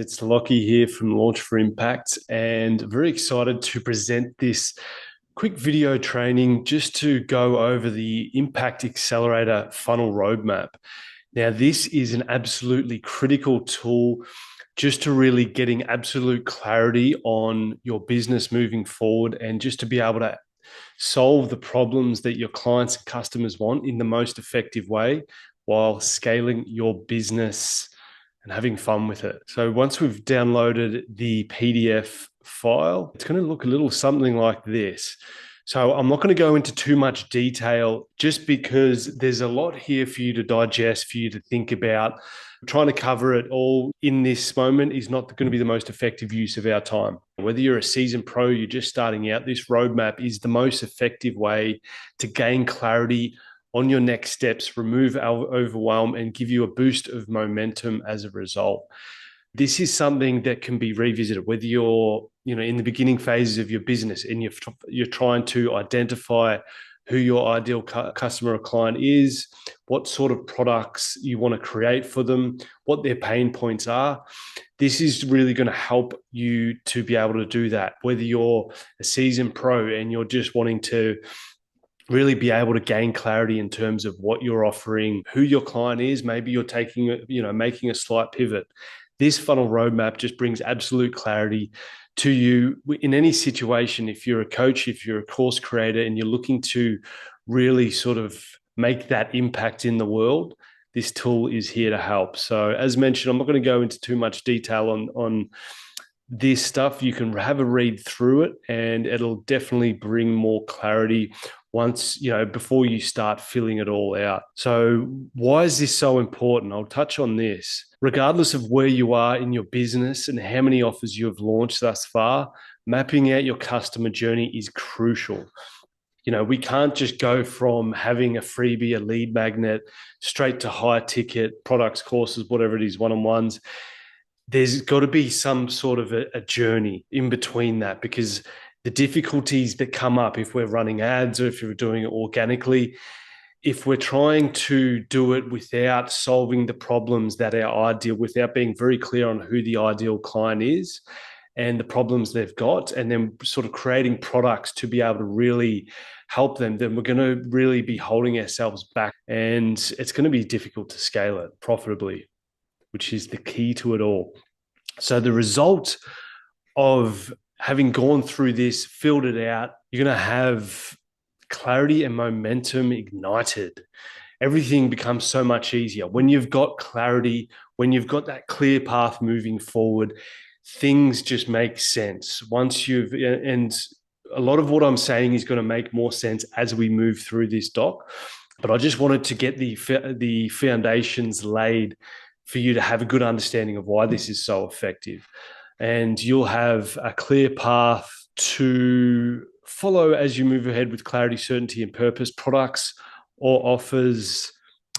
It's Lockie here from Launch for Impact, and very excited to present this quick video training just to go over the Impact Accelerator funnel roadmap. Now, this is an absolutely critical tool just to really getting absolute clarity on your business moving forward and just to be able to solve the problems that your clients and customers want in the most effective way while scaling your business and having fun with it. So once we've downloaded the PDF file, it's going to look a little something like this. So I'm not going to go into too much detail just because there's a lot here for you to digest, for you to think about. Trying to cover it all in this moment is not going to be the most effective use of our time. Whether you're a seasoned pro, you're just starting out, this roadmap is the most effective way to gain clarity on your next steps, remove overwhelm, and give you a boost of momentum as a result. This is something that can be revisited, whether you're in the beginning phases of your business and you're trying to identify who your ideal customer or client is, what sort of products you want to create for them, what their pain points are. This is really going to help you to be able to do that. Whether you're a seasoned pro and you're just wanting to really be able to gain clarity in terms of what you're offering, who your client is, maybe you're making a slight pivot. This funnel roadmap just brings absolute clarity to you in any situation. If you're a coach, if you're a course creator, and you're looking to really sort of make that impact in the world, this tool is here to help. So as mentioned, I'm not going to go into too much detail on this stuff. You can have a read through it and it'll definitely bring more clarity once, before you start filling it all out. So why is this so important? I'll touch on this. Regardless of where you are in your business and how many offers you have launched thus far, mapping out your customer journey is crucial. We can't just go from having a freebie, a lead magnet, straight to high ticket products, courses, whatever it is, one-on-ones. There's got to be some sort of a journey in between that, because the difficulties that come up if we're running ads or if you're doing it organically, if we're trying to do it without solving the problems that are ideal, without being very clear on who the ideal client is and the problems they've got, and then sort of creating products to be able to really help them, then we're going to really be holding ourselves back, and it's going to be difficult to scale it profitably, which is the key to it all. So the result of having gone through this, filled it out, you're going to have clarity and momentum ignited. Everything becomes so much easier. When you've got clarity, when you've got that clear path moving forward, things just make sense. And a lot of what I'm saying is going to make more sense as we move through this doc. But I just wanted to get the foundations laid for you to have a good understanding of why this is so effective. And you'll have a clear path to follow as you move ahead with clarity, certainty, and purpose. Products or offers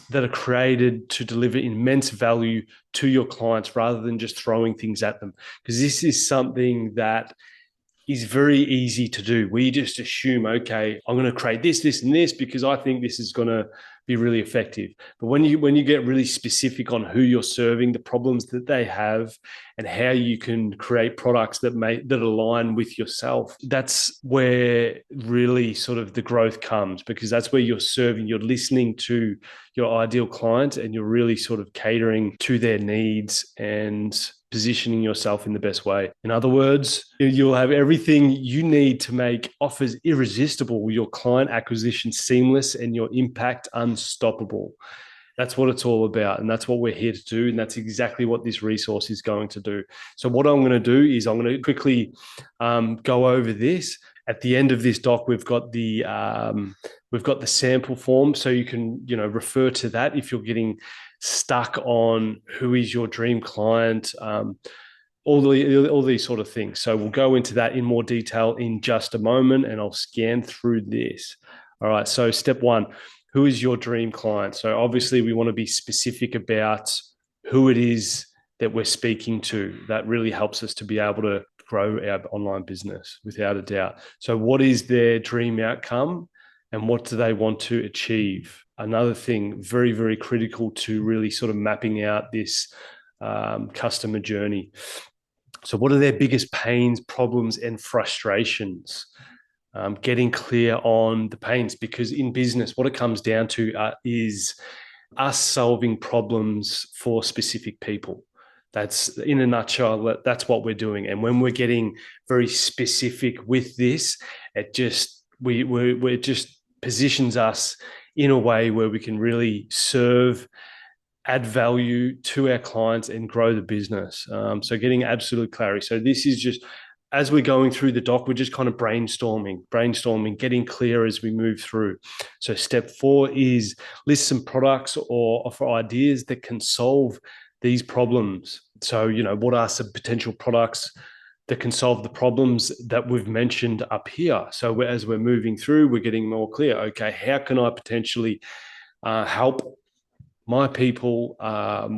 that are created to deliver immense value to your clients rather than just throwing things at them. Because this is something that is very easy to do. We just assume, okay, I'm going to create this, this, and this because I think this is going to be really effective. But when you get really specific on who you're serving, the problems that they have, and how you can create products that align with yourself, that's where really sort of the growth comes, because that's where you're listening to your ideal client and you're really sort of catering to their needs and positioning yourself in the best way. In other words, you'll have everything you need to make offers irresistible, your client acquisition seamless, and your impact unstoppable. That's what it's all about. And that's what we're here to do. And that's exactly what this resource is going to do. So what I'm going to do is I'm going to quickly go over this. At the end of this doc, we've got the sample form. So you can, refer to that if you're getting stuck on who is your dream client, all these sort of things. So we'll go into that in more detail in just a moment, and I'll scan through this. All right. So step one, who is your dream client? So obviously we want to be specific about who it is that we're speaking to. That really helps us to be able to grow our online business without a doubt. So what is their dream outcome and what do they want to achieve? Another thing, very, very critical to really sort of mapping out this customer journey. So what are their biggest pains, problems, and frustrations? Getting clear on the pains, because in business, what it comes down to is us solving problems for specific people. That's, in a nutshell, that's what we're doing. And when we're getting very specific with this, it just it just positions us in a way where we can really serve, add value to our clients, and grow the business. So getting absolute clarity. So this is just, as we're going through the doc, we're just kind of brainstorming, getting clear as we move through. So step 4 is list some products or offer ideas that can solve these problems. So, what are some potential products that can solve the problems that we've mentioned up here? So as we're moving through, we're getting more clear. Okay, how can I potentially help my people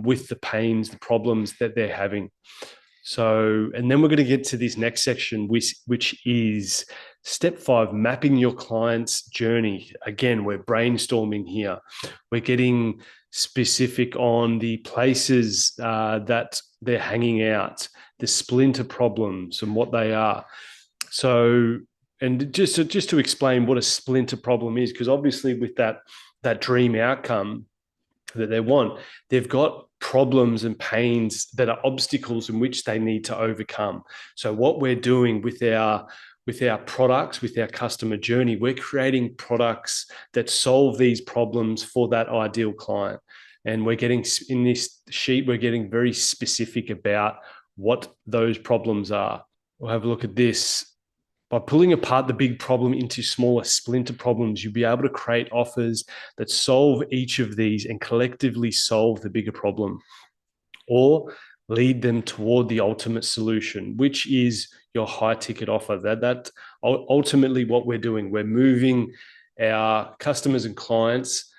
with the pains, the problems that they're having? So, and then we're going to get to this next section, which is step 5, mapping your client's journey. Again, we're brainstorming here. We're getting specific on the places that they're hanging out, the splinter problems and what they are. So, and just to explain what a splinter problem is, because obviously with that dream outcome that they want, they've got problems and pains that are obstacles in which they need to overcome. So what we're doing with our products, with our customer journey, we're creating products that solve these problems for that ideal client. And we're getting, in this sheet, we're getting very specific about what those problems are. We'll have a look at this. By pulling apart the big problem into smaller splinter problems, you'll be able to create offers that solve each of these and collectively solve the bigger problem, or lead them toward the ultimate solution, which is your high ticket offer. That ultimately what we're doing. We're moving our customers and clients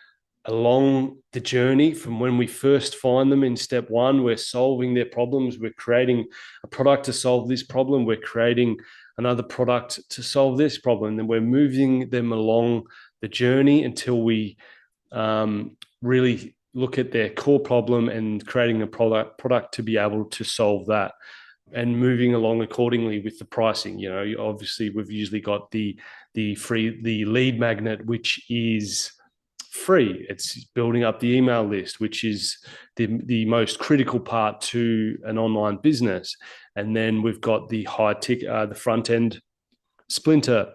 along the journey from when we first find them in step 1. We're solving their problems. We're creating a product to solve this problem. We're creating another product to solve this problem. And then we're moving them along the journey until we really look at their core problem and creating a product to be able to solve that, and moving along accordingly with the pricing. Obviously we've usually got the lead magnet, which is free. It's building up the email list, which is the most critical part to an online business. And then we've got the high ticket, the front end splinter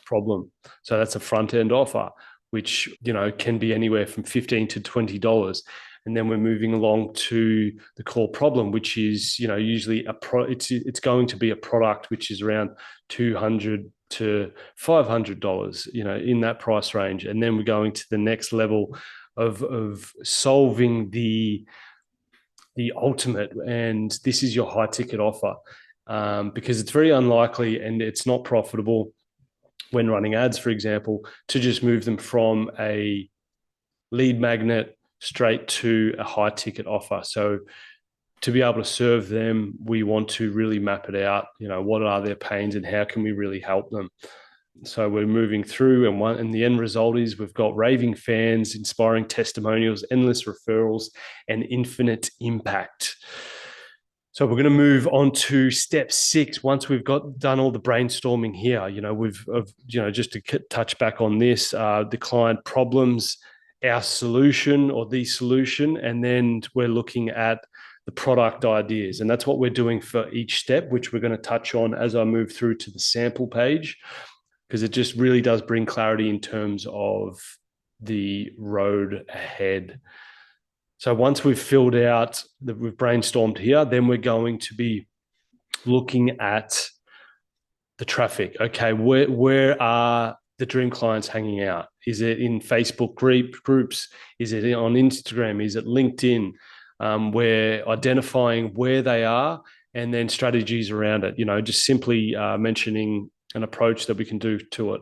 problem. So that's a front end offer, which can be anywhere from $15 to $20. And then we're moving along to the core problem, which is usually it's going to be a product which is around $200 to $500, in that price range. And then we're going to the next level of solving the ultimate, and this is your high ticket offer, because it's very unlikely and it's not profitable when running ads, for example, to just move them from a lead magnet straight to a high ticket offer. So to be able to serve them, we want to really map it out. What are their pains and how can we really help them? So we're moving through, and the end result is we've got raving fans, inspiring testimonials, endless referrals, and infinite impact. So we're going to move on to step 6. Once we've done all the brainstorming here, just to touch back on this, the client problems, our solution or the solution, and then we're looking at the product ideas. And that's what we're doing for each step, which we're going to touch on as I move through to the sample page, because it just really does bring clarity in terms of the road ahead. So once we've filled out, we've brainstormed here, then we're going to be looking at the traffic. Okay, where are the dream clients hanging out? Is it in Facebook groups? Is it on Instagram? Is it LinkedIn? We're identifying where they are and then strategies around it. Just simply mentioning an approach that we can do to it.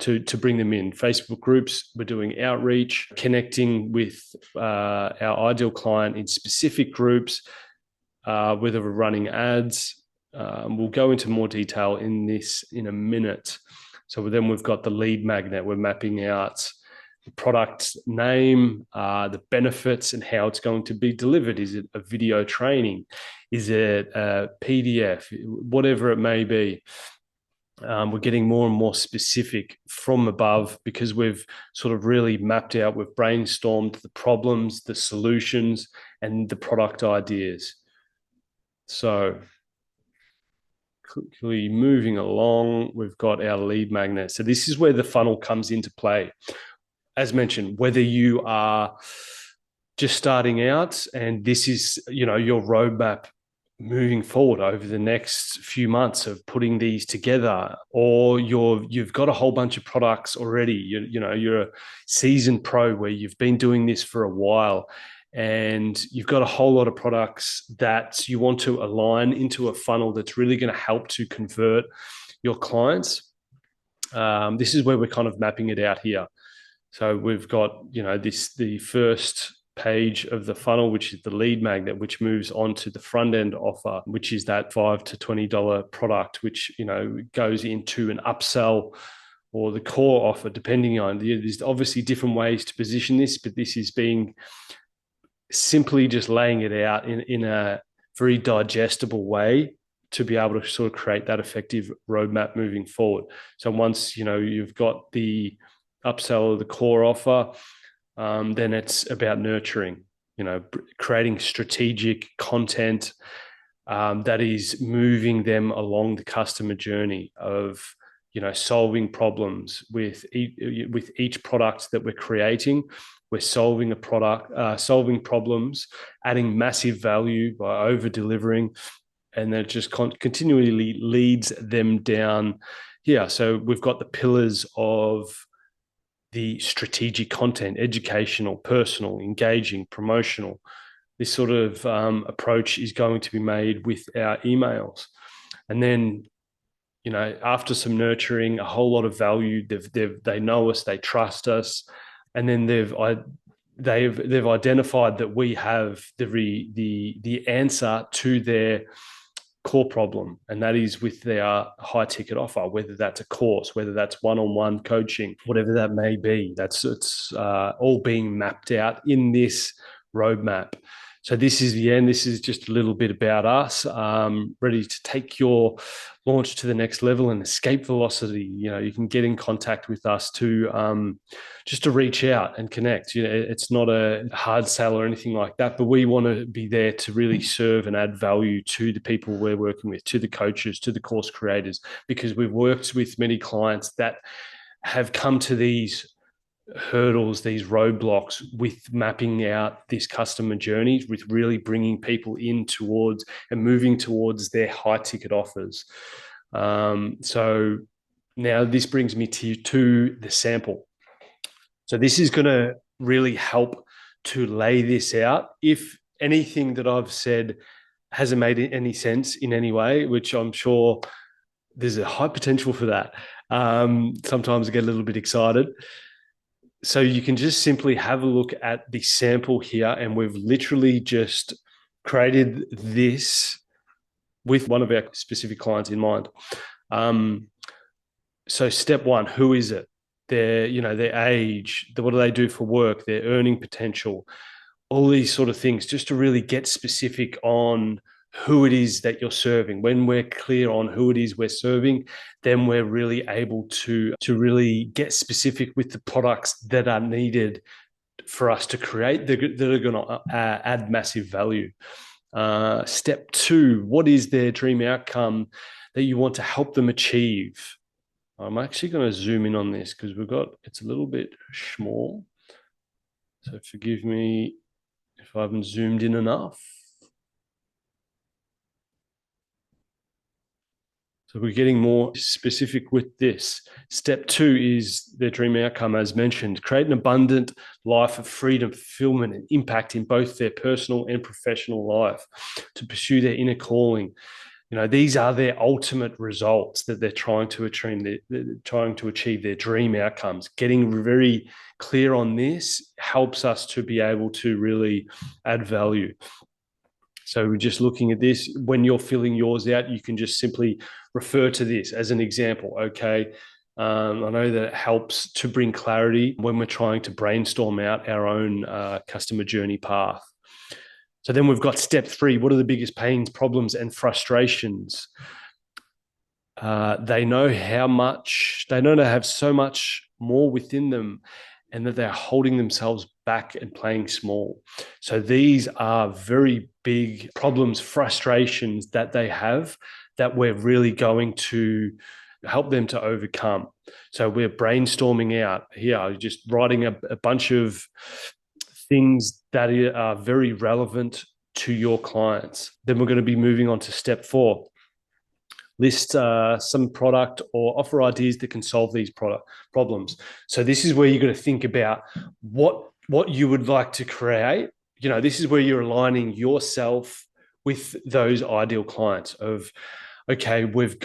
To bring them in. Facebook groups, we're doing outreach, connecting with our ideal client in specific groups, whether we're running ads. We'll go into more detail in this in a minute. So then we've got the lead magnet. We're mapping out product name, the benefits, and how it's going to be delivered. Is it a video training? Is it a PDF? Whatever it may be. We're getting more and more specific from above because we've sort of really mapped out, we've brainstormed the problems, the solutions, and the product ideas. So quickly moving along, we've got our lead magnet. So this is where the funnel comes into play. As mentioned, whether you are just starting out and this is, your roadmap moving forward over the next few months of putting these together, or you've got a whole bunch of products already, you're a seasoned pro where you've been doing this for a while and you've got a whole lot of products that you want to align into a funnel that's really going to help to convert your clients. This is where we're kind of mapping it out here. So we've got, the first page of the funnel, which is the lead magnet, which moves on to the front end offer, which is that $5 to $20 product, which, goes into an upsell or the core offer, depending on, there's obviously different ways to position this, but this is being simply just laying it out in a very digestible way to be able to sort of create that effective roadmap moving forward. So once, you've got the upsell of the core offer, then it's about nurturing, creating strategic content that is moving them along the customer journey of, solving problems with each product that we're creating. We're solving solving problems, adding massive value by over delivering, and then it just continually leads them down here. So we've got the pillars of the strategic content: educational, personal, engaging, promotional. This sort of approach is going to be made with our emails. And then, after some nurturing, a whole lot of value, they know us, they trust us, and then they've identified that we have the answer to their core problem, and that is with their high ticket offer, whether that's a course, whether that's one-on-one coaching, whatever that may be. It's all being mapped out in this roadmap. So this is the end. This is just a little bit about us, ready to take your launch to the next level and escape velocity. You can get in contact with us to just to reach out and connect. It's not a hard sell or anything like that, but we want to be there to really serve and add value to the people we're working with, to the coaches, to the course creators, because we've worked with many clients that have come to these hurdles, these roadblocks with mapping out this customer journey, with really bringing people in towards and moving towards their high ticket offers. So now this brings me to the sample. So this is going to really help to lay this out. If anything that I've said hasn't made any sense in any way, which I'm sure there's a high potential for that. Sometimes I get a little bit excited. So you can just simply have a look at the sample here, and we've literally just created this with one of our specific clients in mind. So step one, who is it? Their age, what do they do for work, their earning potential, all these sort of things, just to really get specific on who it is that you're serving. When we're clear on who it is we're serving, then we're really able to really get specific with the products that are needed for us to create that are going to add massive value. Step two, what is their dream outcome that you want to help them achieve? I'm actually going to zoom in on this because it's a little bit small. So forgive me if I haven't zoomed in enough. So we're getting more specific with this. Step two is their dream outcome, as mentioned: create an abundant life of freedom, fulfillment, and impact in both their personal and professional life, to pursue their inner calling. These are their ultimate results that they're trying to achieve. They're trying to achieve their dream outcomes. Getting very clear on this helps us to be able to really add value. So we're just looking at this. When you're filling yours out, you can just simply refer to this as an example. Okay, I know that it helps to bring clarity when we're trying to brainstorm out our own customer journey path. So then we've got step 3. What are the biggest pains, problems, and frustrations? They know they know they have so much more within them and that they're holding themselves back and playing small. So these are very big problems, frustrations that they have that we're really going to help them to overcome. So we're brainstorming out here, just writing a bunch of things that are very relevant to your clients. Then we're going to be moving on to step 4. List some product or offer ideas that can solve these problems. So this is where you're going to think about what you would like to create. This is where you're aligning yourself with those ideal clients of, okay, we've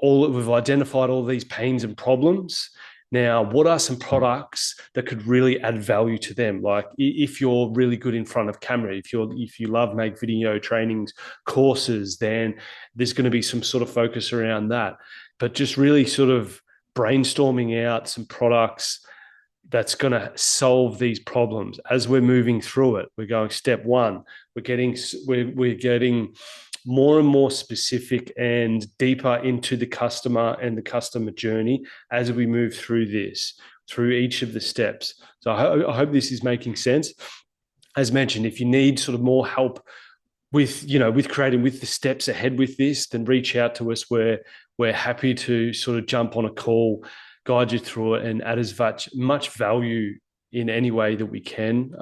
identified all these pains and problems. Now, what are some products that could really add value to them? Like if you're really good in front of camera, if you love make video trainings, courses, then there's going to be some sort of focus around that. But just really sort of brainstorming out some products that's going to solve these problems. As we're moving through it, we're going step 1. We're getting more and more specific and deeper into the customer and the customer journey as we move through each of the steps. So I hope this is making sense. As mentioned, if you need sort of more help with creating with the steps ahead with this, then reach out to us. We're happy to sort of jump on a call, guide you through it, and add as much value in any way that we can.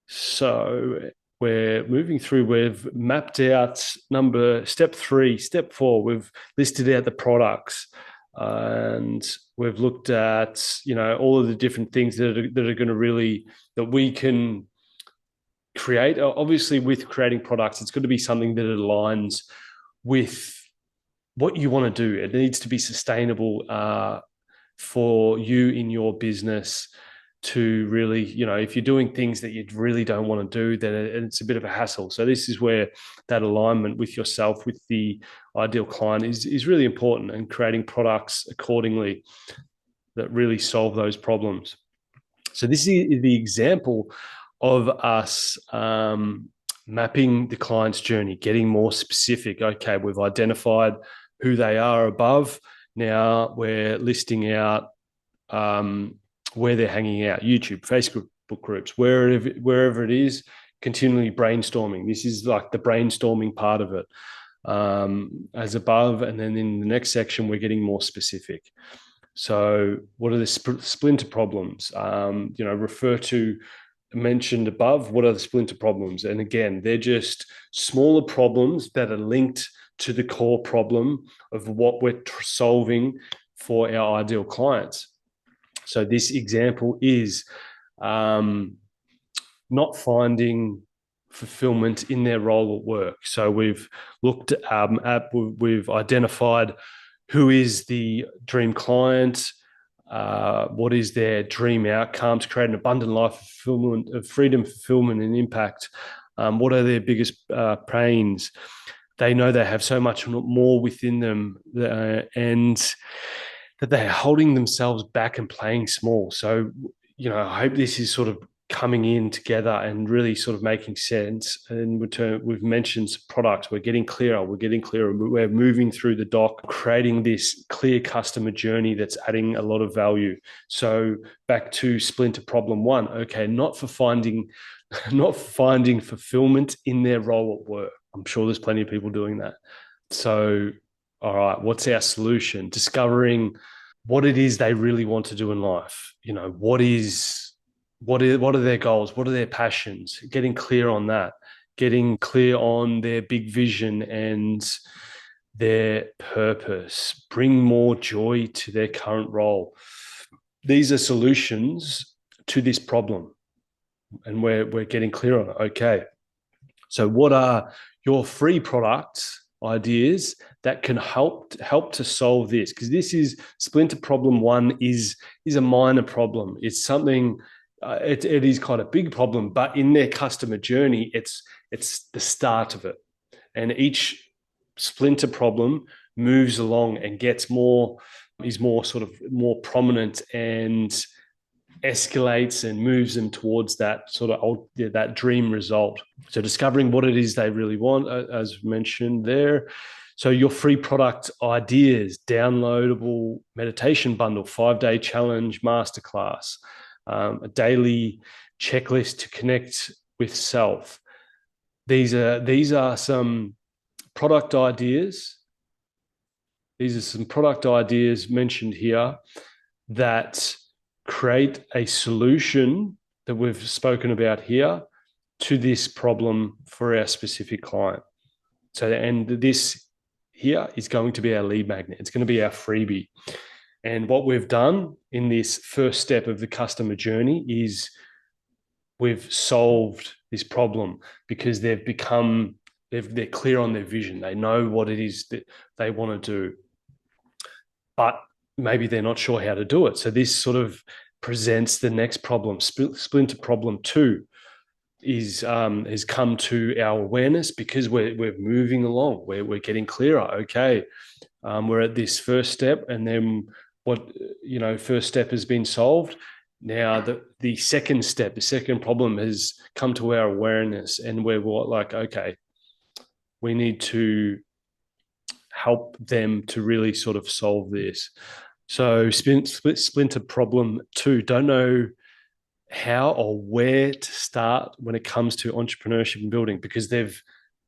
So we're moving through. We've mapped out step 3, step 4. We've listed out the products, and we've looked at all of the different things that are going to that we can create. Obviously, with creating products, it's going to be something that aligns with what you want to do. It needs to be sustainable for you in your business to really, if you're doing things that you really don't want to do, then it's a bit of a hassle. So this is where that alignment with yourself, with the ideal client is really important, and creating products accordingly that really solve those problems. So this is the example of us mapping the client's journey, getting more specific. Okay, we've identified who they are above. Now we're listing out where they're hanging out: YouTube, Facebook groups, wherever it is, continually brainstorming. This is like the brainstorming part of it as above. And then in the next section, we're getting more specific. So what are the splinter problems? Refer to mentioned above. What are the splinter problems? And again, they're just smaller problems that are linked to the core problem of what we're solving for our ideal clients. So this example is not finding fulfillment in their role at work. So we've looked we've identified who is the dream client, what is their dream outcome to create an abundant life of fulfillment, of freedom, fulfillment, and impact. What are their biggest pains? They know they have so much more within them, and that they're holding themselves back and playing small. So, I hope this is sort of coming in together and really sort of making sense. And we've mentioned products. We're getting clearer. We're moving through the doc, creating this clear customer journey that's adding a lot of value. So back to splinter problem 1. Okay, not finding fulfillment in their role at work. I'm sure there's plenty of people doing that. So, all right, what's our solution? Discovering what it is they really want to do in life. What are their goals? What are their passions? Getting clear on that, getting clear on their big vision and their purpose. Bring more joy to their current role. These are solutions to this problem, and we're getting clear on it. Okay, so what are your free products ideas that can help to solve this? Because this is splinter problem 1 is a minor problem. It's something. It is quite a big problem, but in their customer journey, it's the start of it. And each splinter problem moves along and gets more, is more sort of more prominent and escalates and moves them towards that sort of that dream result. So discovering what it is they really want, as mentioned there. So your free product ideas, downloadable meditation bundle, 5-day challenge masterclass, a daily checklist to connect with self. These are some product ideas. These are some product ideas mentioned here that create a solution that we've spoken about here to this problem for our specific client. So, and this here is going to be our lead magnet. It's going to be our freebie. And what we've done in this first step of the customer journey is we've solved this problem because they're clear on their vision. They know what it is that they want to do, but maybe they're not sure how to do it. So this sort of presents the next problem. Splinter problem 2 is has come to our awareness because we're moving along. We're getting clearer. Okay, we're at this first step, and then first step has been solved. Now the second step, the second problem has come to our awareness, and we're like, okay, we need to help them to really sort of solve this. So splinter problem 2, don't know how or where to start when it comes to entrepreneurship and building, because they've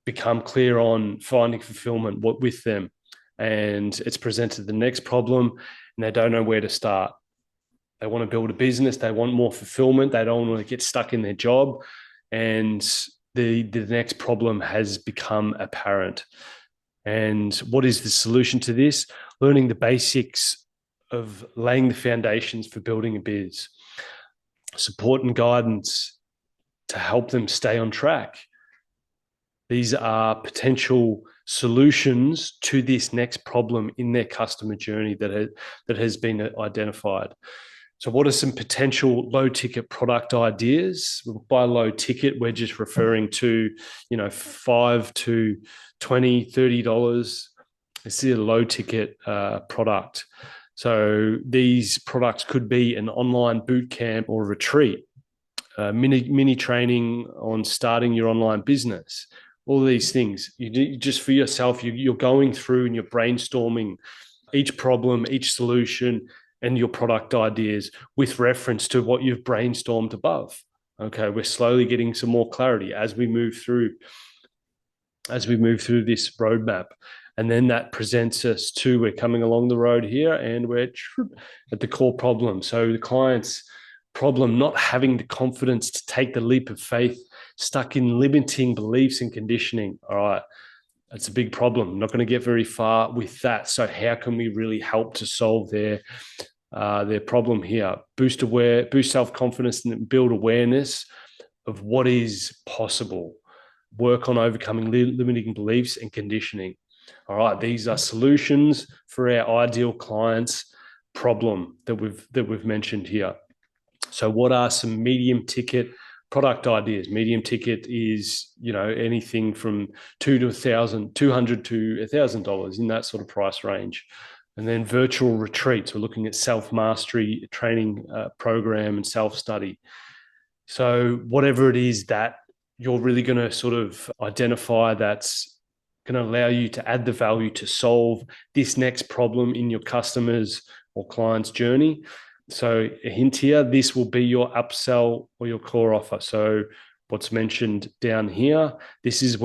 become clear on finding fulfillment with them, and it's presented the next problem and they don't know where to start. They want to build a business, they want more fulfillment, they don't want to get stuck in their job, and the next problem has become apparent. And what is the solution to this? Learning the basics of laying the foundations for building a biz, support and guidance to help them stay on track. These are potential solutions to this next problem in their customer journey that has been identified. So what are some potential low ticket product ideas? By low ticket, we're just referring to, $5 to $20, $30. This is a low ticket product. So these products could be an online boot camp or retreat, mini training on starting your online business, all these things. You just for yourself, you're going through and you're brainstorming each problem, each solution, and your product ideas with reference to what you've brainstormed above. Okay, we're slowly getting some more clarity as we move through this roadmap. And then that presents us to, we're coming along the road here and we're at the core problem. So the client's problem, not having the confidence to take the leap of faith, stuck in limiting beliefs and conditioning. All right, that's a big problem. I'm not going to get very far with that. So how can we really help to solve their problem here? Boost self-confidence and build awareness of what is possible. Work on overcoming limiting beliefs and conditioning. All right, these are solutions for our ideal clients' problem that we've mentioned here. So what are some medium ticket product ideas? Medium ticket is, anything from $200 to $1,000 in that sort of price range. And then virtual retreats, we're looking at self-mastery training program and self-study. So whatever it is that you're really going to sort of identify that's going to allow you to add the value to solve this next problem in your customers or client's journey. So a hint here, this will be your upsell or your core offer. So what's mentioned down here, this is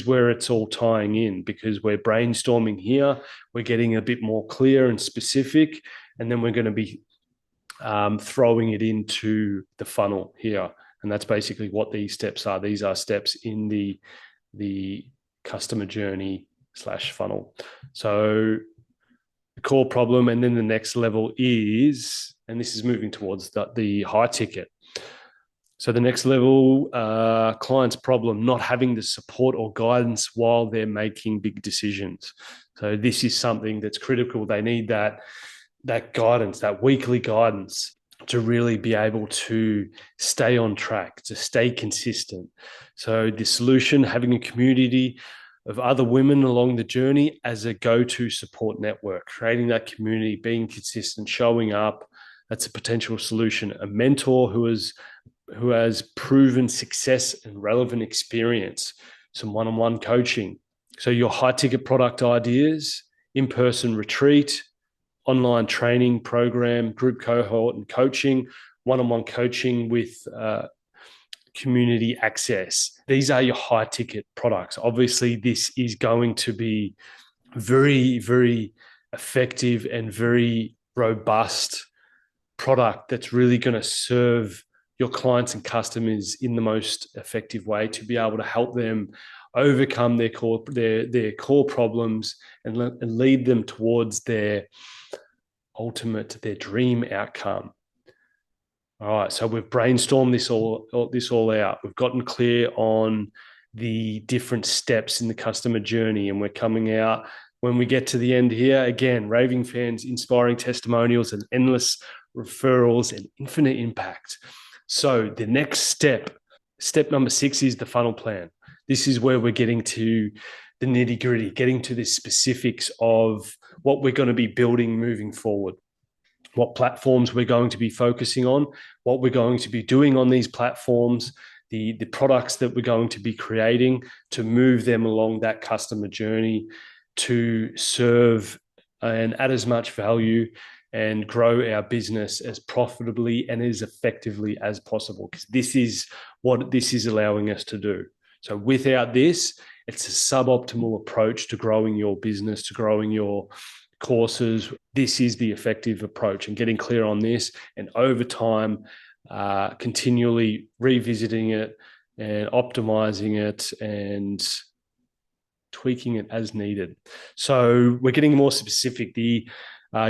where it's all tying in, because we're brainstorming here, we're getting a bit more clear and specific, and then we're going to be throwing it into the funnel here. And that's basically what these steps are. These are steps in the customer journey / funnel. So the core problem, and then the next level is, and this is moving towards the high ticket. So the next level, client's problem, not having the support or guidance while they're making big decisions. So this is something that's critical. They need that guidance, that weekly guidance, to really be able to stay on track, to stay consistent. So the solution, having a community of other women along the journey as a go-to support network, creating that community, being consistent, showing up. That's a potential solution. A mentor who has proven success and relevant experience, some one-on-one coaching. So your high-ticket product ideas, in-person retreat, online training program, group cohort and coaching, one-on-one coaching with community access. These are your high ticket products. Obviously, this is going to be very, very effective and very robust product that's really going to serve your clients and customers in the most effective way to be able to help them overcome their core problems and lead them towards their dream outcome. All right, so we've brainstormed this all out. We've gotten clear on the different steps in the customer journey, and we're coming out when we get to the end here. Again, raving fans, inspiring testimonials, and endless referrals and infinite impact. So the next step number 6, is the funnel plan. This is where we're getting to the nitty-gritty, getting to the specifics of what we're going to be building moving forward, what platforms we're going to be focusing on, what we're going to be doing on these platforms, the products that we're going to be creating to move them along that customer journey to serve and add as much value and grow our business as profitably and as effectively as possible, because this is what this is allowing us to do. So without this, it's a suboptimal approach to growing your business, to growing your courses. This is the effective approach, and getting clear on this, and over time, continually revisiting it and optimizing it and tweaking it as needed. So we're getting more specific.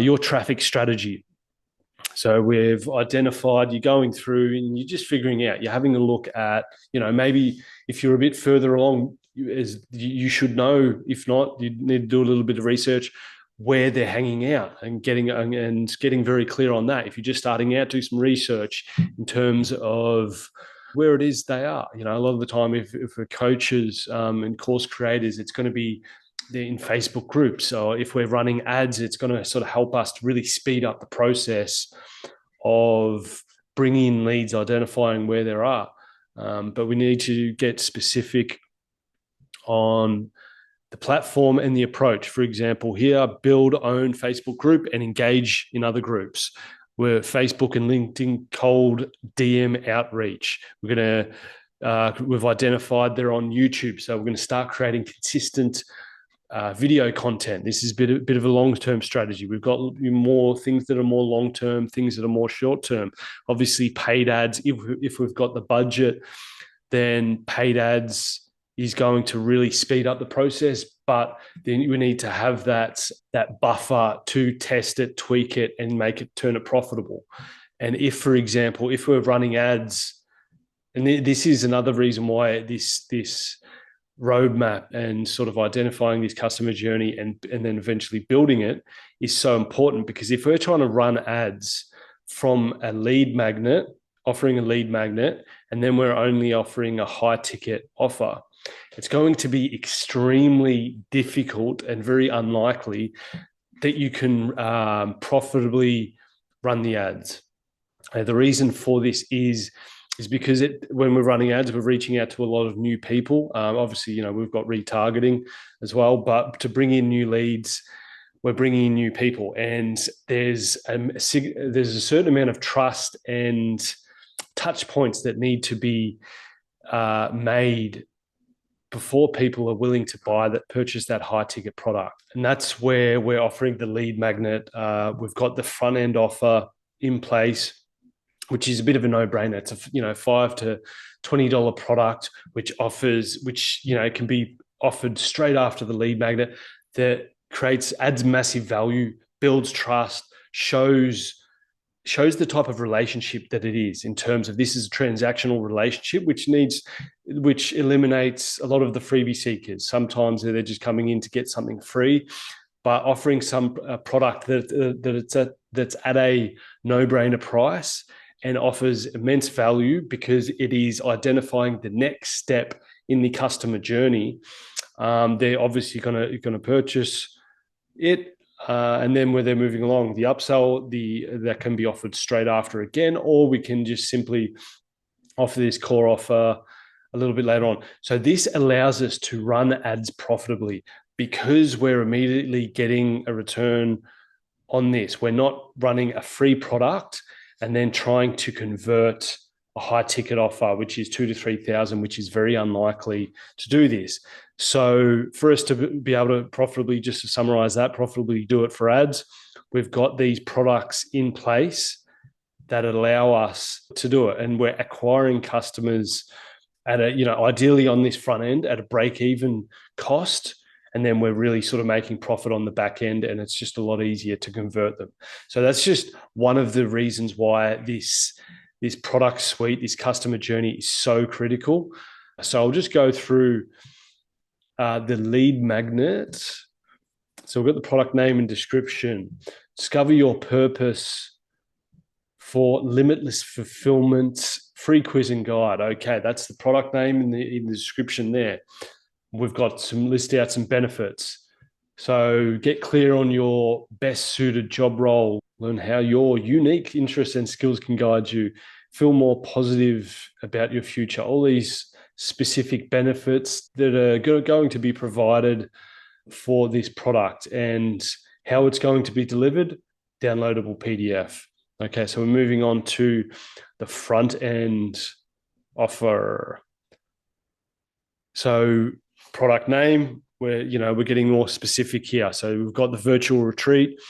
Your traffic strategy. So we've identified, you're going through and you're just figuring out, you're having a look at, maybe if you're a bit further along, you should know. If not, you need to do a little bit of research where they're hanging out and getting very clear on that. If you're just starting out, do some research in terms of where it is they are. A lot of the time, if we're coaches and course creators, it's going to be in Facebook groups. Or if we're running ads, it's going to sort of help us to really speed up the process of bringing in leads, identifying where they are. But we need to get specific on the platform and the approach. For example, here, build own Facebook group and engage in other groups. We're Facebook and LinkedIn cold DM outreach. We've identified they're on YouTube. So we're going to start creating consistent video content. This is a bit of a long-term strategy. We've got more things that are more long-term, things that are more short-term. Obviously, paid ads, if we've got the budget, then paid ads is going to really speed up the process, but then we need to have that buffer to test it, tweak it, and turn it profitable. And if, for example, if we're running ads, and this is another reason why this roadmap and sort of identifying this customer journey and then eventually building it is so important, because if we're trying to run ads from a lead magnet, offering a lead magnet, and then we're only offering a high ticket offer, it's going to be extremely difficult and very unlikely that you can profitably run the ads. The reason for this is because when we're running ads, we're reaching out to a lot of new people. Obviously, we've got retargeting as well, but to bring in new leads, we're bringing in new people, and there's a certain amount of trust and touch points that need to be made before people are willing to purchase that high ticket product. And that's where we're offering the lead magnet. We've got the front end offer in place, which is a bit of a no-brainer. It's a $5 to $20 product, which can be offered straight after the lead magnet, that adds massive value, builds trust, shows the type of relationship that it is, in terms of this is a transactional relationship, which eliminates a lot of the freebie seekers. Sometimes they're just coming in to get something free, but offering some product that's at a no-brainer price and offers immense value, because it is identifying the next step in the customer journey, they're obviously going to purchase it. And then where they're moving along, the upsell, that can be offered straight after again, or we can just simply offer this core offer a little bit later on. So this allows us to run ads profitably because we're immediately getting a return on this. We're not running a free product and then trying to convert a high ticket offer, which is 2,000 to 3,000, which is very unlikely to do this. So for us to be able to profitably, just to summarize that, profitably do it for ads, we've got these products in place that allow us to do it. And we're acquiring customers at a, ideally on this front end at a break-even cost. And then we're really sort of making profit on the back end, and it's just a lot easier to convert them. So that's just one of the reasons why this product suite, this customer journey is so critical. So I'll just go through the lead magnet. So we've got the product name and description. Discover your purpose for limitless fulfillment, free quiz and guide. Okay, that's the product name in the description there. We've got list out some benefits. So get clear on your best suited job role. Learn how your unique interests and skills can guide you. Feel more positive about your future. All these specific benefits that are going to be provided for this product, and how it's going to be delivered, downloadable PDF. Okay, so we're moving on to the front end offer. So product name, we're getting more specific here. So we've got the virtual retreat,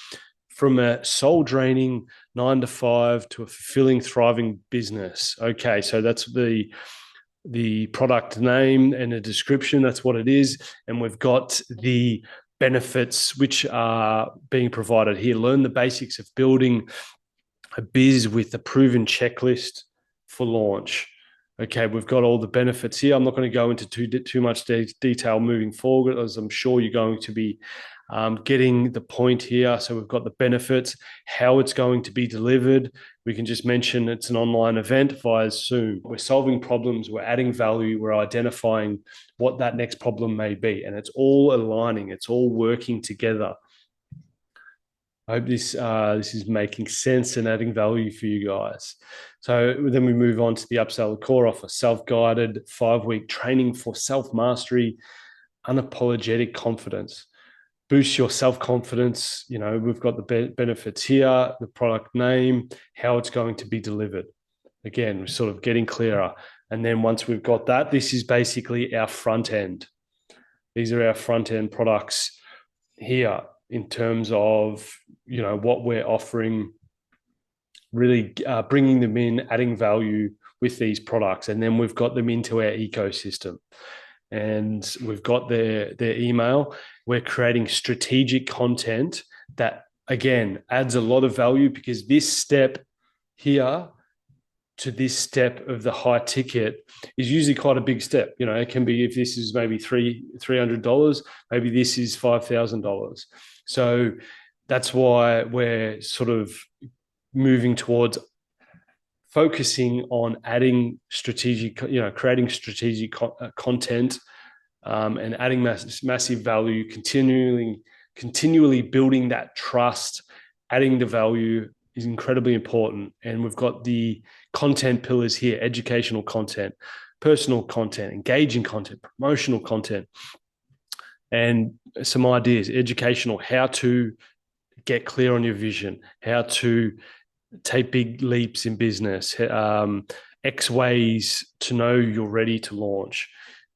from a soul draining 9 to 5 to a fulfilling, thriving business. Okay, so that's the product name and a description. That's what it is. And we've got the benefits which are being provided here. Learn the basics of building a biz with a proven checklist for launch. Okay, we've got all the benefits here. I'm not going to go into too much detail moving forward, as I'm sure you're going to be getting the point here. So we've got the benefits, how it's going to be delivered. We can just mention it's an online event via Zoom. We're solving problems, we're adding value, we're identifying what that next problem may be. And it's all aligning, it's all working together. I hope this is making sense and adding value for you guys. So then we move on to the upsell core offer, self-guided 5-week training for self-mastery, unapologetic confidence. Boost your self-confidence. We've got the benefits here, the product name, how it's going to be delivered. Again, we're sort of getting clearer. And then once we've got that, this is basically our front end. These are our front end products here in terms of, what we're offering, really bringing them in, adding value with these products. And then we've got them into our ecosystem. And we've got their email. We're creating strategic content that, again, adds a lot of value, because this step here to this step of the high ticket is usually quite a big step. It can be, if this is maybe $300, maybe this is $5,000. So that's why we're sort of moving towards focusing on adding strategic, creating strategic content and adding massive value, continually building that trust. Adding the value is incredibly important. And we've got the content pillars here: educational content, personal content, engaging content, promotional content, and some ideas. Educational, how to get clear on your vision, how to take big leaps in business, X ways to know you're ready to launch,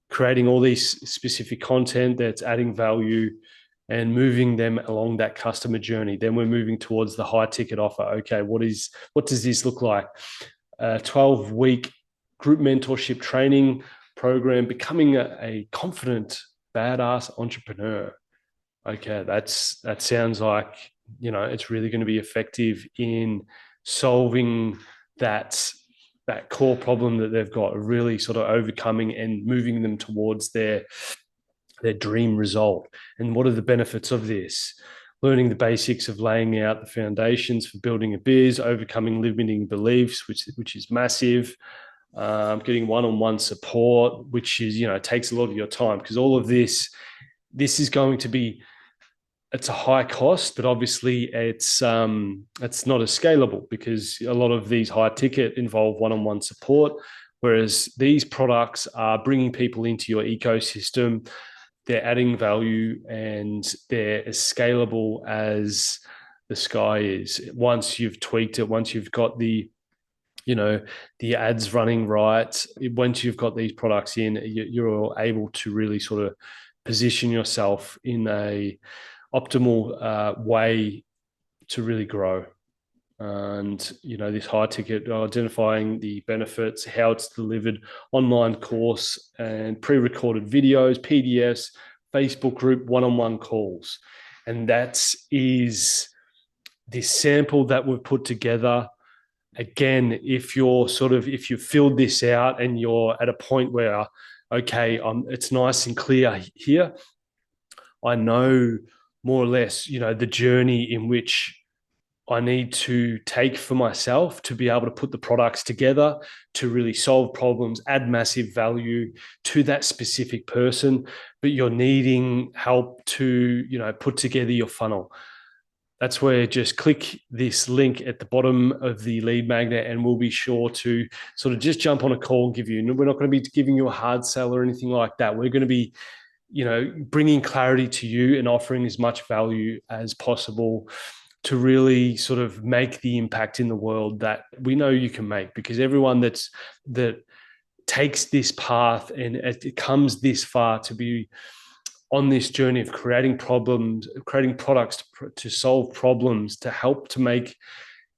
creating all these specific content that's adding value and moving them along that customer journey. Then we're moving towards the high ticket offer. Okay, what does this look like? A 12-week group mentorship training program, becoming a confident, badass entrepreneur. Okay, that sounds like, it's really going to be effective in solving that core problem that they've got, really sort of overcoming and moving them towards their dream result. And what are the benefits of this? Learning the basics of laying out the foundations for building a biz, overcoming limiting beliefs, which is massive. getting one-on-one support, which is, takes a lot of your time, because all of this is going to be, it's a high cost, but obviously it's not as scalable, because a lot of these high ticket involve one-on-one support, whereas these products are bringing people into your ecosystem. They're adding value, and they're as scalable as the sky is. Once you've tweaked it, once you've got you know the ads running right, once you've got these products in, you're able to really sort of position yourself in a optimal way to really grow. And this high ticket, identifying the benefits, how it's delivered, online course and pre-recorded videos, PDFs, Facebook group, one-on-one calls. And that is this sample that we've put together. Again, if you filled this out and you're at a point where, okay, it's nice and clear here, I know more or less, the journey in which I need to take for myself to be able to put the products together to really solve problems, add massive value to that specific person, but you're needing help to, put together your funnel. That's where just click this link at the bottom of the lead magnet, and we'll be sure to sort of just jump on a call and give you, we're not going to be giving you a hard sell or anything like that. We're going to be, bringing clarity to you and offering as much value as possible to really sort of make the impact in the world that we know you can make. Because everyone that takes this path and it comes this far to be on this journey of creating problems, creating products to solve problems, to help to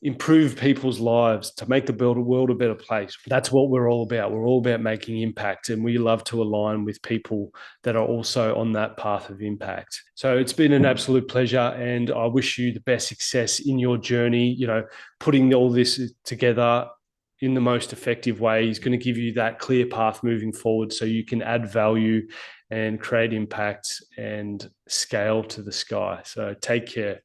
improve people's lives, to make the world a better place. That's what we're all about. We're all about making impact, and we love to align with people that are also on that path of impact. So it's been an absolute pleasure, and I wish you the best success in your journey. Putting all this together in the most effective way is going to give you that clear path moving forward, so you can add value and create impact and scale to the sky. So take care.